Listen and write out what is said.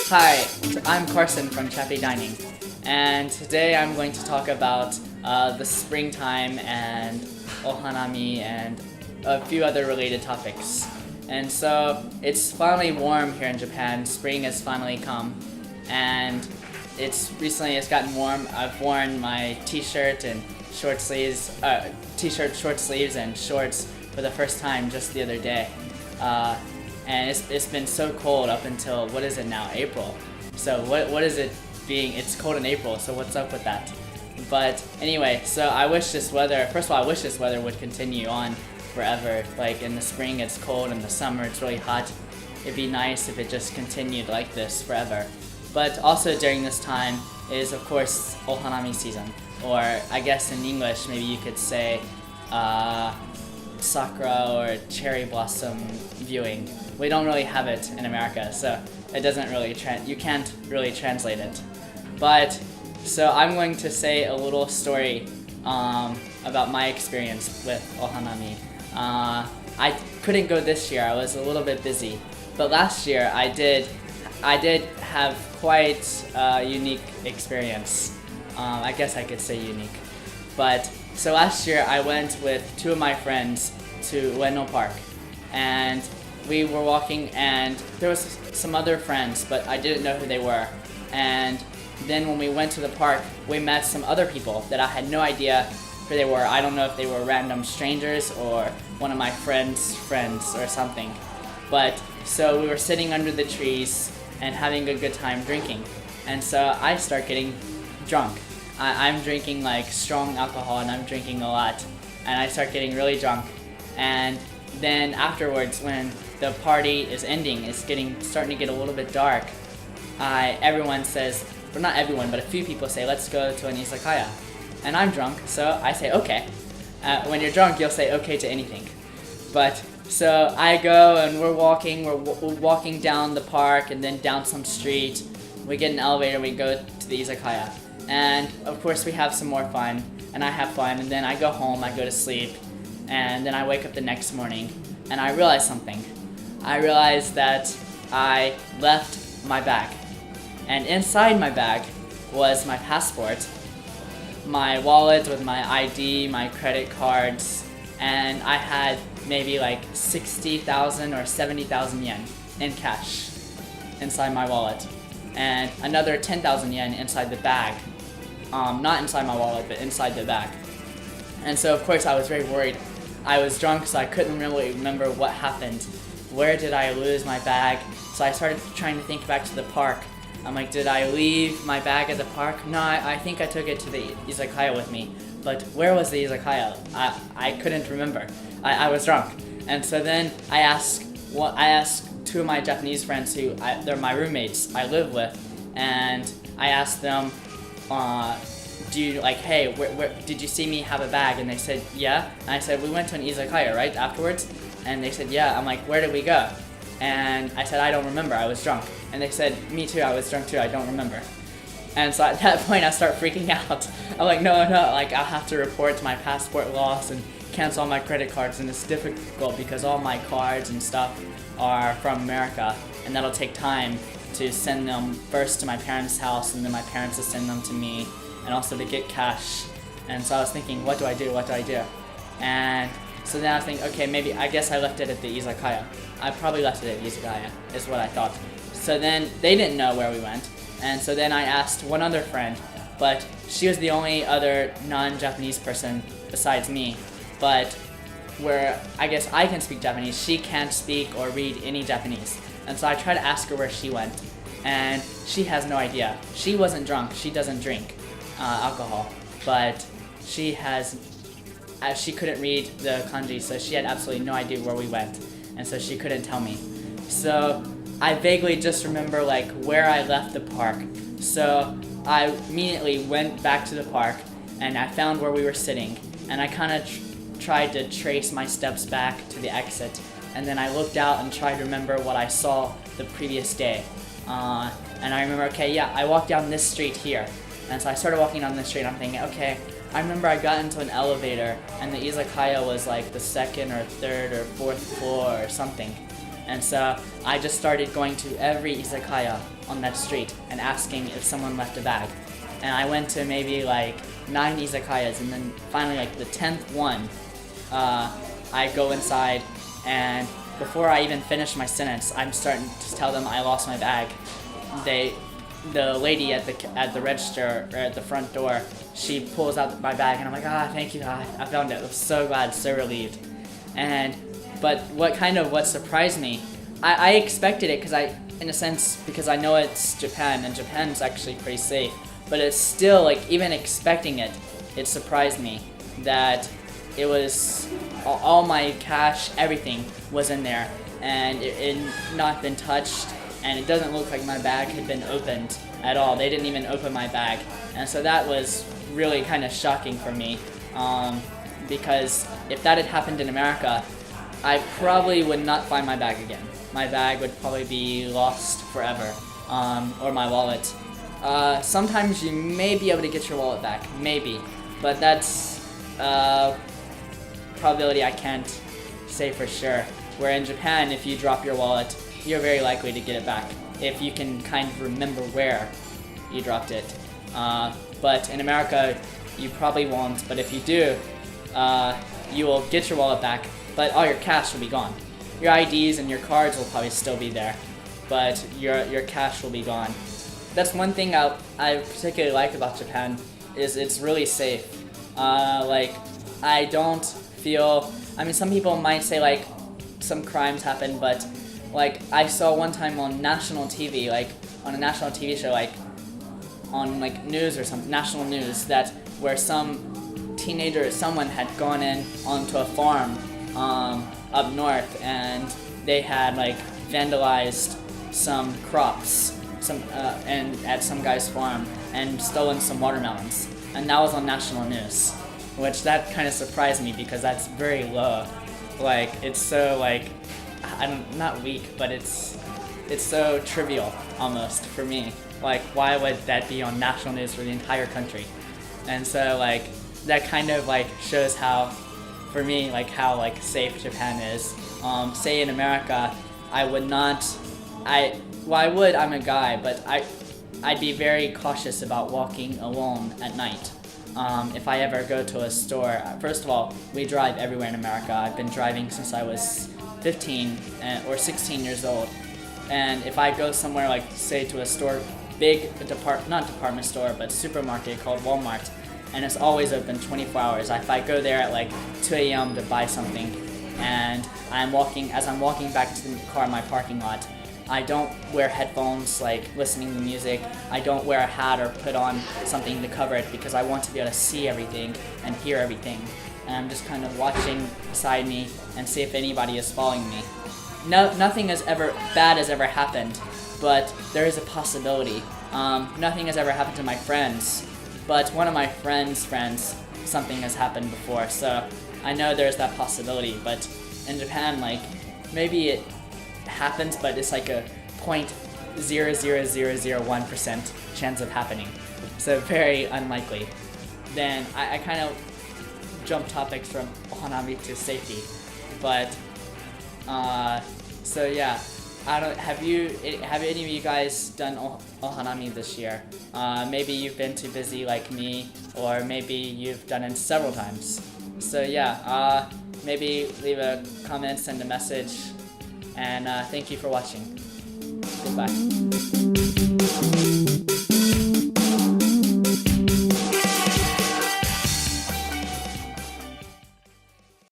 Hi, I'm Carson from Chappy Dining, and today I'm going to talk about the springtime and ohanami and a few other related topics. And so it's finally warm here in Japan. Spring has finally come, and it's gotten warm. I've worn my t-shirt and short sleeves, short sleeves and shorts for the first time just the other day. And it's been so cold up until, what is it now, April. So what is it being, it's cold in April, so what's up with that? But anyway, so I wish this weather, first of all, I wish this weather would continue on forever. Like in the spring it's cold, in the summer it's really hot. It'd be nice if it just continued like this forever. But also during this time is of course ohanami season, or I guess in English maybe you could say sakura or cherry blossom viewing. We don't really have it in America, so it doesn't really you can't really translate it. But so I'm going to say a little story about my experience with ohanami. I couldn't go this year. I was a little bit busy, but last year I did have quite a unique experience. I guess I could say unique. But so last year I went with two of my friends to Ueno Park, and we were walking, and there was some other friends, but I didn't know who they were. And then when we went to the park, we met some other people that I had no idea who they were. I don't know if they were random strangers or one of my friends' friends or something. But so we were sitting under the trees and having a good time drinking. And so I start getting drunk. I'm drinking like strong alcohol, and I'm drinking a lot. And I start getting really drunk. And then afterwards, when the party is ending, it's starting to get a little bit dark, everyone says, well, not everyone, but a few people say, let's go to an izakaya. And I'm drunk, so I say okay. When you're drunk, you'll say okay to anything. But so I go, and we're walking down the park and then down some street. We get an elevator, we go to the izakaya. And of course we have some more fun, and I have fun, and then I go home, I go to sleep, and then I wake up the next morning, and I realize something. I realized that I left my bag. And inside my bag was my passport, my wallet with my ID, my credit cards, and I had maybe like 60,000 or 70,000 yen in cash inside my wallet, and another 10,000 yen inside the bag. Not inside my wallet, but inside the bag. And so of course I was very worried. I was drunk, so I couldn't really remember what happened. Where did I lose my bag? So I started trying to think back to the park. I'm like, did I leave my bag at the park? No, I think I took it to the izakaya with me. But where was the izakaya? I couldn't remember. I was drunk. And so then I asked two of my Japanese friends they're my roommates I live with, and I asked them, hey, where did you see me have a bag? And they said, yeah. And I said, we went to an izakaya, right, afterwards? And they said, yeah. I'm like, where did we go? And I said, I don't remember, I was drunk. And they said, me too, I was drunk too, I don't remember. And so at that point I start freaking out. I'm like, no, like I'll have to report my passport loss and cancel all my credit cards, and it's difficult because all my cards and stuff are from America, and that'll take time to send them first to my parents' house, and then my parents to send them to me, and also to get cash. And so I was thinking, what do I do? And so then I was thinking, okay, I guess I left it at the izakaya. I probably left it at the izakaya, is what I thought. So then they didn't know where we went, and so then I asked one other friend, but she was the only other non-Japanese person besides me. But where I guess I can speak Japanese, she can't speak or read any Japanese. And so I tried to ask her where she went, and she has no idea. She wasn't drunk, she doesn't drink alcohol, but she couldn't read the kanji, so she had absolutely no idea where we went, and so she couldn't tell me. So I vaguely just remember like where I left the park. So I immediately went back to the park, and I found where we were sitting, and I kind of tried to trace my steps back to the exit, and then I looked out and tried to remember what I saw the previous day. And I remember, okay, yeah, I walked down this street here. And so I started walking down this street, and I'm thinking, okay, I remember I got into an elevator, and the izakaya was like the second or third or fourth floor or something. And so I just started going to every izakaya on that street and asking if someone left a bag. And I went to maybe like 9 izakayas, and then finally like the 10th one, I go inside, and before I even finish my sentence, I'm starting to tell them I lost my bag. The lady at the register or at the front door, she pulls out my bag, and I'm like, thank you, I found it. I was so glad, so relieved. But what surprised me, I expected it because I know it's Japan, and Japan's actually pretty safe. But it's still, like, even expecting it, it surprised me that it was all my cash, everything was in there, and it not been touched, and it doesn't look like my bag had been opened at all. They didn't even open my bag, and so that was really kind of shocking for me, because if that had happened in America, I probably would not find my bag again. My bag would probably be lost forever, or my wallet. Sometimes you may be able to get your wallet back, maybe, but that's probability I can't say for sure. Where in Japan, if you drop your wallet, you're very likely to get it back if you can kind of remember where you dropped it. But in America, you probably won't, but if you do, you will get your wallet back, but all your cash will be gone. Your IDs and your cards will probably still be there, but your cash will be gone. That's one thing I particularly like about Japan, is it's really safe. Like, I don't feel, some people might say like some crimes happen, but like I saw one time on national TV, like on a national TV show, like on like news or some national news, that where some teenager, someone had gone in onto a farm up north, and they had like vandalized some crops, and at some guy's farm, and stolen some watermelons, and that was on national news, which that kind of surprised me because that's very low. Like, it's so like, not weak, but it's so trivial almost for me. Like, why would that be on national news for the entire country? And so like that kind of like shows how, for me, like how like safe Japan is. Say in America, I would not. I'm a guy, but I'd be very cautious about walking alone at night. If I ever go to a store, first of all, we drive everywhere in America. I've been driving since I was 15 or 16 years old. And if I go somewhere like, say, to a store, big not department store, but supermarket called Walmart, and it's always open 24 hours. If I go there at like 2 a.m. to buy something, and as I'm walking back to the car in my parking lot, I don't wear headphones, like listening to music. I don't wear a hat or put on something to cover it because I want to be able to see everything and hear everything. And I'm just kind of watching beside me and see if anybody is following me. Nothing bad has ever happened, but there is a possibility. Nothing has ever happened to my friends, but one of my friends, something has happened before. So I know there's that possibility, but in Japan, like, maybe it happens, but it's like a 0.00001% chance of happening, so very unlikely. Then I kind of jump topics from ohanami to safety, but so yeah, have any of you guys done ohanami this year? Maybe you've been too busy like me, or maybe you've done it several times. So yeah, maybe leave a comment, send a message. And thank you for watching. Goodbye.